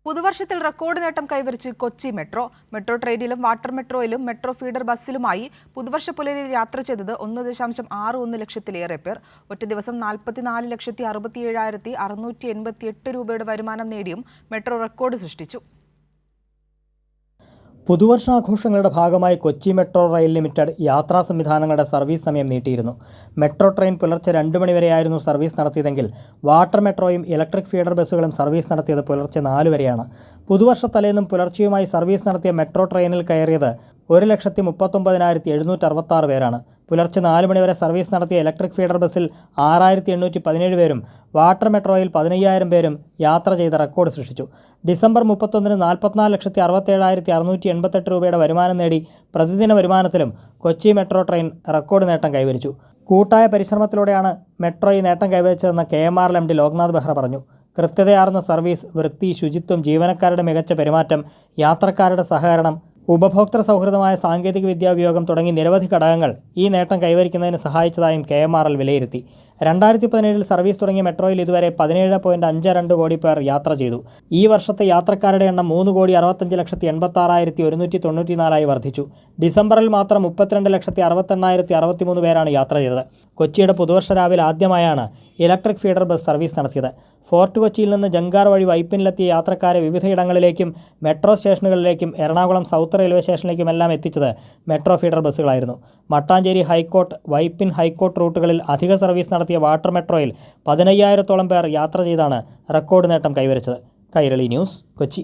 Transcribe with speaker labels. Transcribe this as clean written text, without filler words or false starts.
Speaker 1: പുതുവർഷത്തിൽ record നേട്ടം കൈവരിച്ച് Kochi metro. Metro ട്രെയിനിലും വാട്ടർ മെട്രോയിലും മെട്രോ ഫീഡർ ബസ്സിലുമായി പുതുവർഷ പുലരിയിൽ യാത്ര ചെയ്തത് 1.61 ലക്ഷത്തിലേറെ പേർ. ഒറ്റ ദിവസം 44,67,688 രൂപയുടെ വരുമാനം നേടിയും മെട്രോ റെക്കോർഡ് സൃഷ്ടിച്ചു.
Speaker 2: പുതുവർഷാഘോഷങ്ങളുടെ ഭാഗമായി കൊച്ചി മെട്രോ റെയിൽ ലിമിറ്റഡ് യാത്രാ സംവിധാനങ്ങളുടെ സർവീസ് സമയം നീട്ടിയിരുന്നു. മെട്രോ ട്രെയിൻ പുലർച്ചെ 2 മണിവരെയായിരുന്നു സർവീസ് നടത്തിയതെങ്കിൽ വാട്ടർ മെട്രോയും ഇലക്ട്രിക് ഫീഡർ ബസ്സുകളും സർവീസ് നടത്തിയത് പുലർച്ചെ 4 വരെയാണ്. പുതുവർഷ തലേന്നും പുലർച്ചെയുമായി സർവീസ് നടത്തിയ മെട്രോ ട്രെയിനിൽ കയറിയത് 1,39,766 പേരാണ്. പുലർച്ചെ 4 മണിവരെ സർവീസ് നടത്തിയ ഇലക്ട്രിക് ഫീഡർ ബസ്സിൽ 6,817 പേരും വാട്ടർ മെട്രോയിൽ 15,000 പേരും യാത്ര ചെയ്ത് റെക്കോർഡ് സൃഷ്ടിച്ചു. ഡിസംബർ 31-ന് 44,67,688 രൂപയുടെ വരുമാനം നേടി പ്രതിദിന വരുമാനത്തിലും കൊച്ചി മെട്രോ ട്രെയിൻ റെക്കോർഡ് നേട്ടം കൈവരിച്ചു. കൂട്ടായ പരിശ്രമത്തിലൂടെയാണ് മെട്രോ ഈ നേട്ടം കൈവരിച്ചതെന്ന് KMRL MD ലോക്നാഥ് ബെഹ്റ പറഞ്ഞു. കൃത്യതയാർന്ന സർവീസ്, വൃത്തി, ശുചിത്വം, ജീവനക്കാരുടെ മികച്ച പെരുമാറ്റം, യാത്രക്കാരുടെ സഹകരണം, ഉപഭോക്തൃ സൗഹൃദമായ സാങ്കേതിക വിദ്യാ ഉപയോഗം തുടങ്ങി നിരവധി ഘടകങ്ങൾ ഈ നേട്ടം കൈവരിക്കുന്നതിന് സഹായിച്ചതായും KMRL വിലയിരുത്തി. 2017 സർവീസ് തുടങ്ങിയ മെട്രോയിൽ ഇതുവരെ 17.52 കോടി പേർ യാത്ര ചെയ്തു. ഈ വർഷത്തെ യാത്രക്കാരുടെ എണ്ണം 3,65,86,194 വർദ്ധിച്ചു. ഡിസംബറിൽ മാത്രം 32,68,063 പേരാണ് യാത്ര ചെയ്തത്. കൊച്ചിയുടെ പുതുവർഷ രാവിലെ ആദ്യമായാണ് ഇലക്ട്രിക് ഫീഡർ ബസ് സർവീസ് നടത്തിയത്. ഫോർട്ട് കൊച്ചിയിൽ നിന്ന് ജങ്കാർ വഴി വൈപ്പിനിലെത്തിയ യാത്രക്കാരെ വിവിധയിടങ്ങളിലേക്കും മെട്രോ സ്റ്റേഷനുകളിലേക്കും എറണാകുളം സൗത്ത് റെയിൽവേ സ്റ്റേഷനിലേക്കുമെല്ലാം എത്തിച്ചത് മെട്രോ ഫീഡർ ബസ്സുകളായിരുന്നു. മട്ടാഞ്ചേരി ഹൈക്കോർട്ട്, വൈപ്പിൻ ഹൈക്കോർട്ട് റൂട്ടുകളിൽ അധിക സർവീസ് നടത്തിയ വാട്ടർ മെട്രോയിൽ 15,000-ഓളം പേർ യാത്ര ചെയ്താണ് റെക്കോർഡ് നേട്ടം കൈവരിച്ചത്. കൈരളി ന്യൂസ്, കൊച്ചി.